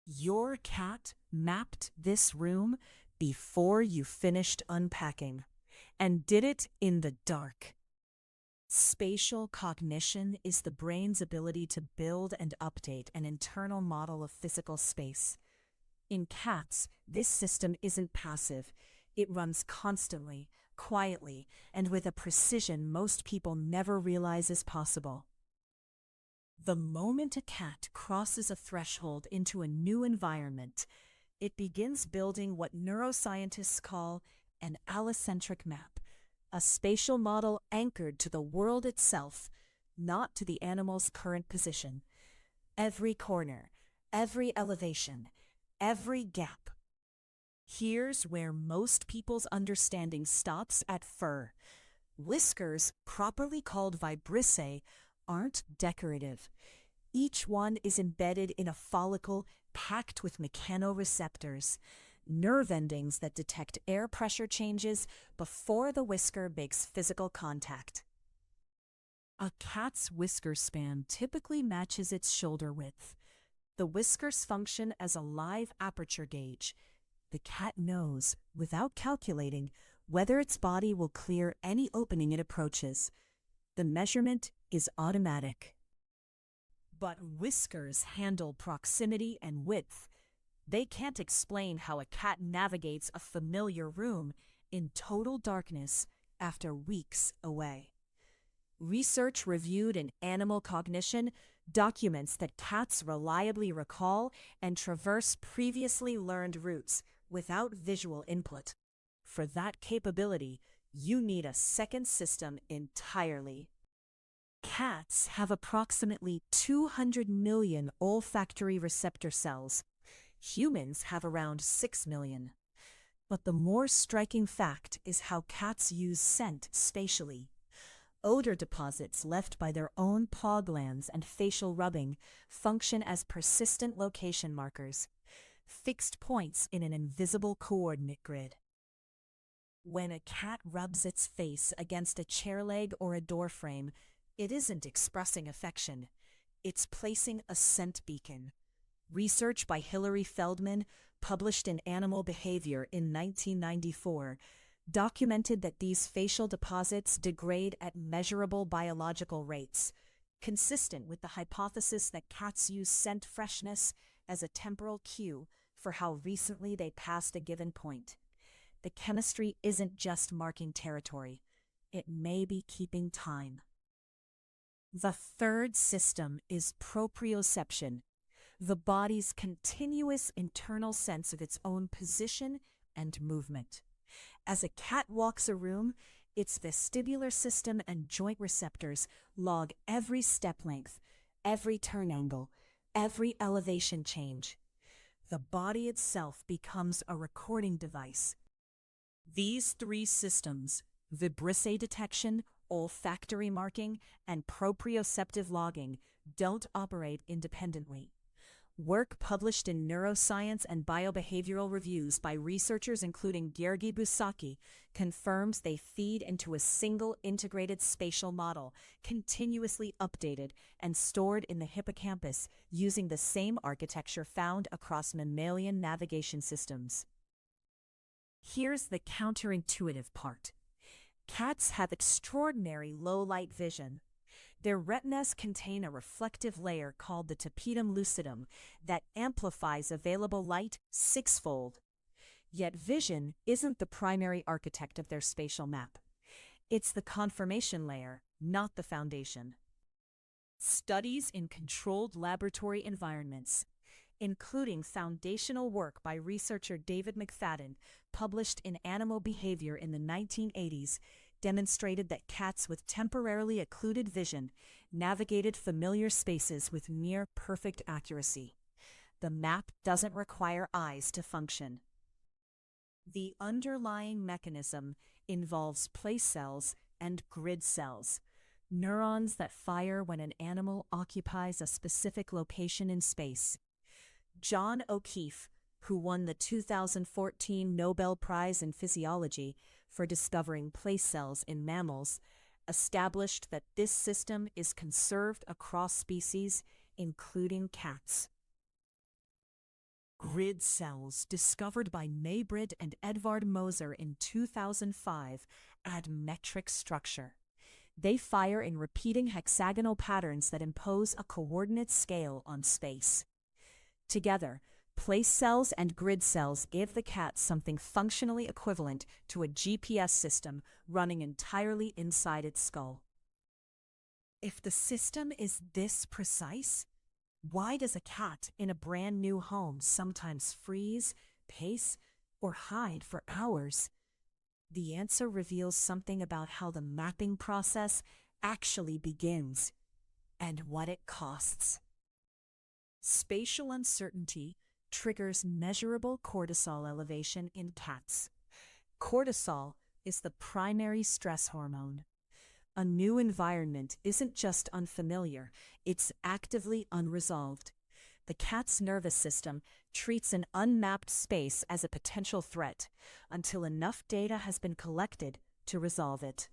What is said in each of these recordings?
Your cat mapped this room before you finished unpacking, and did it in the dark. Spatial cognition is the brain's ability to build and update an internal model of physical space. In cats, this system isn't passive. It runs constantly, quietly, and with a precision most people never realize is possible. The moment a cat crosses a threshold into a new environment, it begins building what neuroscientists call an allocentric map, a spatial model anchored to the world itself, not to the animal's current position. Every corner, every elevation, every gap. Here's where most people's understanding stops at fur. Whiskers, properly called vibrissae, aren't decorative. Each one is embedded in a follicle packed with mechanoreceptors, nerve endings that detect air pressure changes before the whisker makes physical contact. A cat's whisker span typically matches its shoulder width. The whiskers function as a live aperture gauge. The cat knows, without calculating, whether its body will clear any opening it approaches. The measurement is automatic. But whiskers handle proximity and width. They can't explain how a cat navigates a familiar room in total darkness after weeks away. Research reviewed in Animal Cognition documents that cats reliably recall and traverse previously learned routes without visual input. For that capability, you need a second system entirely. Cats have approximately 200 million olfactory receptor cells. Humans have around 6 million. But the more striking fact is how cats use scent spatially. Odor deposits left by their own paw glands and facial rubbing function as persistent location markers, fixed points in an invisible coordinate grid. When a cat rubs its face against a chair leg or a door frame, it isn't expressing affection. It's placing a scent beacon. Research by Hilary Feldman, published in Animal Behavior in 1994, documented that these facial deposits degrade at measurable biological rates, consistent with the hypothesis that cats use scent freshness as a temporal cue for how recently they passed a given point. The chemistry isn't just marking territory. It may be keeping time. The third system is proprioception, the body's continuous internal sense of its own position and movement. As a cat walks a room, its vestibular system and joint receptors log every step length, every turn angle, every elevation change. The body itself becomes a recording device. These three systems, vibrissae detection, olfactory marking, and proprioceptive logging, don't operate independently. Work published in Neuroscience and Biobehavioral Reviews by researchers including Georgi Busaki confirms they feed into a single integrated spatial model, continuously updated and stored in the hippocampus using the same architecture found across mammalian navigation systems. Here's the counterintuitive part. Cats have extraordinary low-light vision. Their retinas contain a reflective layer called the tapetum lucidum that amplifies available light sixfold. Yet vision isn't the primary architect of their spatial map. It's the confirmation layer, not the foundation. Studies in controlled laboratory environments, including foundational work by researcher David McFadden, published in Animal Behavior in the 1980s, demonstrated that cats with temporarily occluded vision navigated familiar spaces with near-perfect accuracy. The map doesn't require eyes to function. The underlying mechanism involves place cells and grid cells, neurons that fire when an animal occupies a specific location in space. John O'Keefe, who won the 2014 Nobel Prize in Physiology for discovering place cells in mammals, established that this system is conserved across species, including cats. Grid cells, discovered by Maybrid and Edvard Moser in 2005, add metric structure. They fire in repeating hexagonal patterns that impose a coordinate scale on space. Together, place cells and grid cells give the cat something functionally equivalent to a GPS system running entirely inside its skull. If the system is this precise, why does a cat in a brand new home sometimes freeze, pace, or hide for hours? The answer reveals something about how the mapping process actually begins and what it costs. Spatial uncertainty triggers measurable cortisol elevation in cats. Cortisol is the primary stress hormone. A new environment isn't just unfamiliar, it's actively unresolved. The cat's nervous system treats an unmapped space as a potential threat until enough data has been collected to resolve it.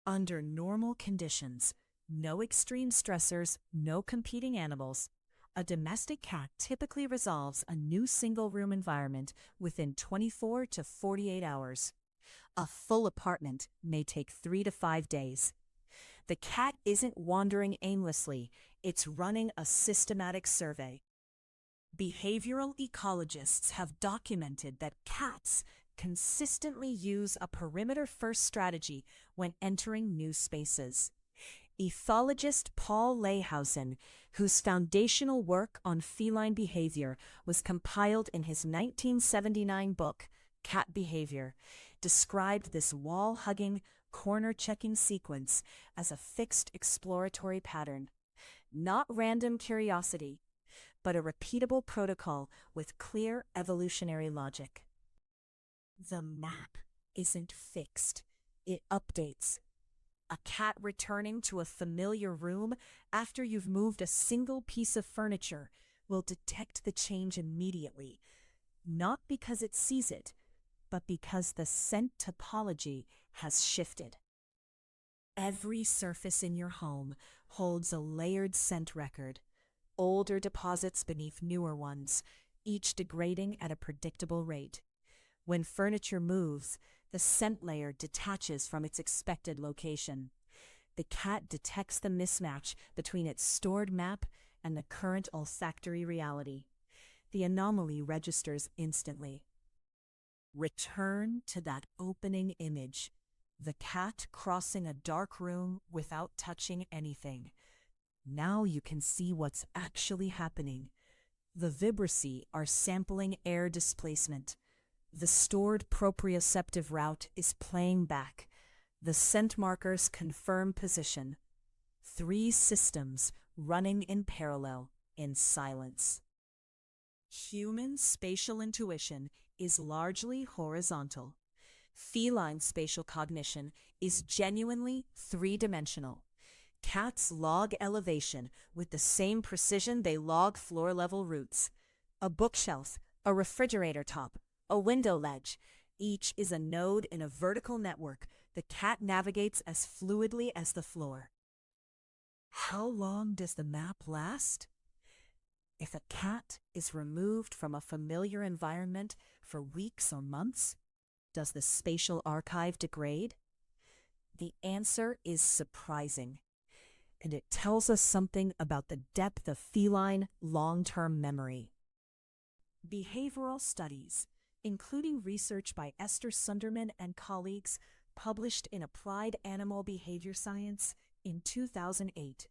Under normal conditions, no extreme stressors, no competing animals, a domestic cat typically resolves a new single-room environment within 24 to 48 hours. A full apartment may take 3 to 5 days. The cat isn't wandering aimlessly, it's running a systematic survey. Behavioral ecologists have documented that cats consistently use a perimeter-first strategy when entering new spaces. Ethologist Paul Leyhausen, whose foundational work on feline behavior was compiled in his 1979 book, Cat Behavior, described this wall-hugging, corner-checking sequence as a fixed exploratory pattern. Not random curiosity, but a repeatable protocol with clear evolutionary logic. The map isn't fixed, it updates. A cat returning to a familiar room after you've moved a single piece of furniture will detect the change immediately, not because it sees it, but because the scent topology has shifted. Every surface in your home holds a layered scent record, older deposits beneath newer ones, each degrading at a predictable rate. When furniture moves, the scent layer detaches from its expected location. The cat detects the mismatch between its stored map and the current olfactory reality. The anomaly registers instantly. Return to that opening image, the cat crossing a dark room without touching anything. Now you can see what's actually happening. The vibrissae are sampling air displacement. The stored proprioceptive route is playing back. The scent markers confirm position. 3 systems running in parallel in silence. Human spatial intuition is largely horizontal. Feline spatial cognition is genuinely 3-dimensional. Cats log elevation with the same precision they log floor-level routes. A bookshelf, a refrigerator top, a window ledge, each is a node in a vertical network the cat navigates as fluidly as the floor. How long does the map last? If a cat is removed from a familiar environment for weeks or months, does the spatial archive degrade? The answer is surprising, and it tells us something about the depth of feline long-term memory. Behavioral studies, including research by Esther Sunderman and colleagues published in Applied Animal Behavior Science in 2008,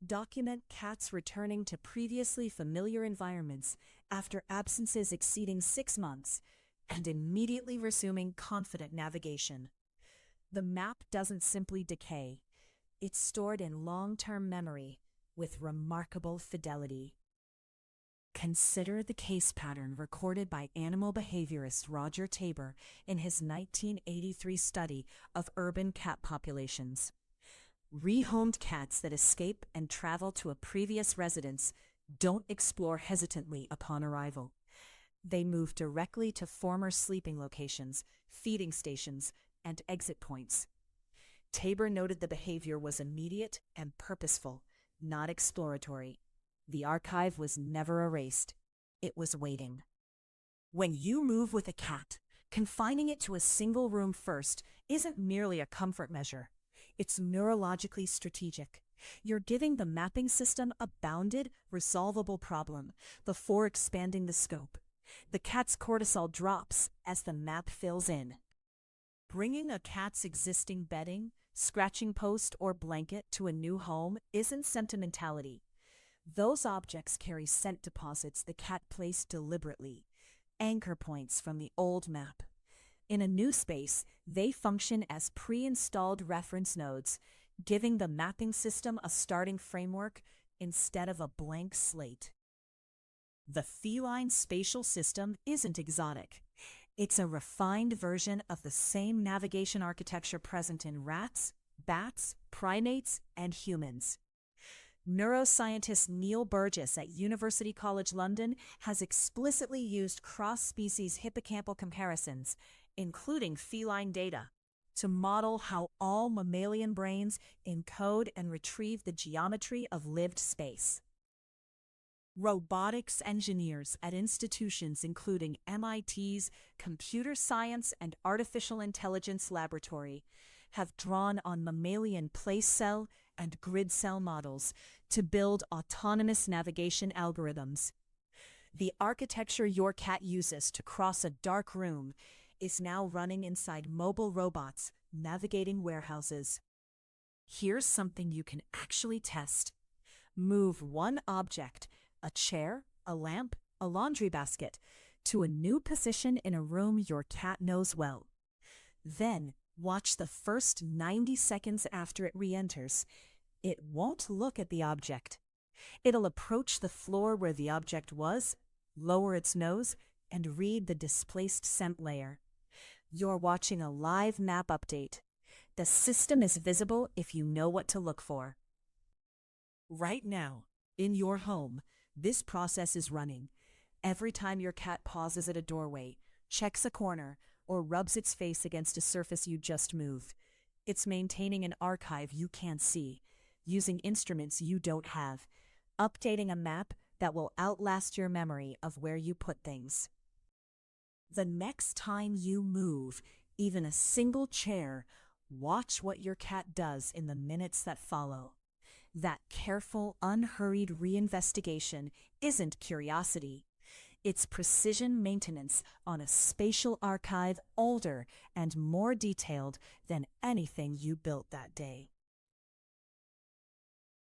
document cats returning to previously familiar environments after absences exceeding 6 months and immediately resuming confident navigation. The map doesn't simply decay. It's stored in long-term memory with remarkable fidelity. Consider the case pattern recorded by animal behaviorist Roger Tabor in his 1983 study of urban cat populations. Rehomed cats that escape and travel to a previous residence don't explore hesitantly upon arrival. They move directly to former sleeping locations, feeding stations, and exit points. Tabor noted the behavior was immediate and purposeful, not exploratory. The archive was never erased. it was waiting. When you move with a cat, confining it to a single room first isn't merely a comfort measure. It's neurologically strategic. You're giving the mapping system a bounded, resolvable problem before expanding the scope. The cat's cortisol drops as the map fills in. Bringing a cat's existing bedding, scratching post, or blanket to a new home isn't sentimentality. Those objects carry scent deposits the cat placed deliberately, anchor points from the old map. In a new space, they function as pre-installed reference nodes, giving the mapping system a starting framework instead of a blank slate. The feline spatial system isn't exotic. It's a refined version of the same navigation architecture present in rats, bats, primates, and humans. Neuroscientist Neil Burgess at University College London has explicitly used cross-species hippocampal comparisons, including feline data, to model how all mammalian brains encode and retrieve the geometry of lived space. Robotics engineers at institutions including MIT's Computer Science and Artificial Intelligence Laboratory have drawn on mammalian place cell and grid cell models to build autonomous navigation algorithms. The architecture your cat uses to cross a dark room is now running inside mobile robots navigating warehouses. Here's something you can actually test. Move one object, a chair, a lamp, a laundry basket, to a new position in a room your cat knows well. Then watch the first 90 seconds after it re-enters. It won't look at the object. It'll approach the floor where the object was, lower its nose, and read the displaced scent layer. You're watching a live map update. The system is visible if you know what to look for. Right now, in your home, this process is running. Every time your cat pauses at a doorway, checks a corner, or rubs its face against a surface you just moved, it's maintaining an archive you can't see, using instruments you don't have, updating a map that will outlast your memory of where you put things. The next time you move, even a single chair, watch what your cat does in the minutes that follow. That careful, unhurried reinvestigation isn't curiosity. It's precision maintenance on a spatial archive older and more detailed than anything you built that day.